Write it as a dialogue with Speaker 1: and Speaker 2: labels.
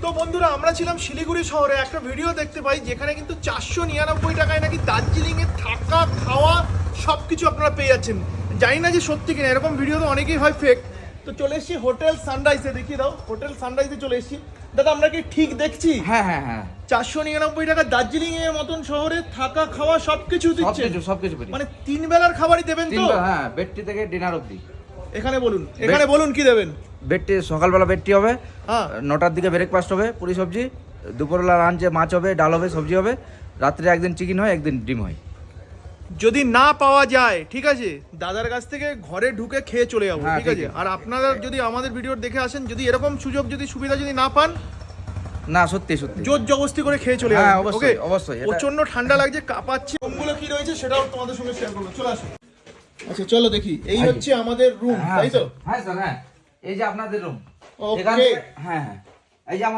Speaker 1: তো বন্ধুরা আমরা ছিলাম শিলিগুড়ি শহরে, একটা ভিডিও দেখতে পাই যেখানে কিন্তু 499 টাকায় নাকি দার্জিলিং এ থাকা খাওয়া সবকিছু আপনারা পেয়ে যাচ্ছেন। জানি না যে সত্যি কিনা, এরকম ভিডিও তো অনেকেই হয় ফেক। তো চলে এসেছি হোটেল সানরাইজে, দেখিয়ে দাও। হোটেল সানরাইজে চলে এসেছি। দাদা আমরা কি ঠিক দেখছি?
Speaker 2: হ্যাঁ হ্যাঁ হ্যাঁ
Speaker 1: 499 টাকা দার্জিলিং এর মতন শহরে থাকা খাওয়া সবকিছু দিচ্ছে,
Speaker 2: সবকিছু
Speaker 1: মানে 3 বেলার খাবারই দেবেন তো?
Speaker 2: হ্যাঁ, বেডটি থেকে ডিনার অবধি।
Speaker 1: এখানে বলুন কি দেবেন?
Speaker 2: বেডটি সকালবেলা বেডটি হবে,
Speaker 1: হ্যাঁ
Speaker 2: 9টার দিকে ব্রেকফাস্ট হবে, পুরি সবজি। দুপুরবেলা লাঞ্চে মাছ হবে, ডাল হবে, সবজি হবে। রাত্রে একদিন চিকেন হয়, একদিন ডিম হয়।
Speaker 1: যদি না পাওয়া যায় ঠিক আছে, দাদার কাছ থেকে ঘরে ঢুকে খেয়ে চলে যাবো,
Speaker 2: হ্যাঁ,
Speaker 1: ঠিক আছে?
Speaker 2: ঠিক আছে।
Speaker 1: আর আপনারা যদি আমাদের ভিডিও দেখে আসেন, যদি এরকম সুযোগ যদি সুবিধা যদি না পান,
Speaker 2: না সত্যি সত্যি
Speaker 1: জোর জবস্তি করে খেয়ে চলে
Speaker 2: হ্যাঁ,
Speaker 1: যাবেন।
Speaker 2: অবশ্যই,
Speaker 1: ওকে
Speaker 2: অবশ্যই, এটা-
Speaker 1: প্রচন্ড ঠান্ডা লাগছে, কাঁপাচ্ছে। রুমগুলো কি রয়েছে সেটাও তোমাদের সঙ্গে শেয়ার করবো, চলে আসো। আচ্ছা চলো দেখি, এই হচ্ছে আমাদের রুম,
Speaker 2: হ্যাঁ
Speaker 1: তাই তো?
Speaker 2: হ্যাঁ স্যার, হ্যাঁ এই যে আপনাদের রুম।
Speaker 1: Okay.
Speaker 2: হ্যাঁ হ্যাঁ এই যে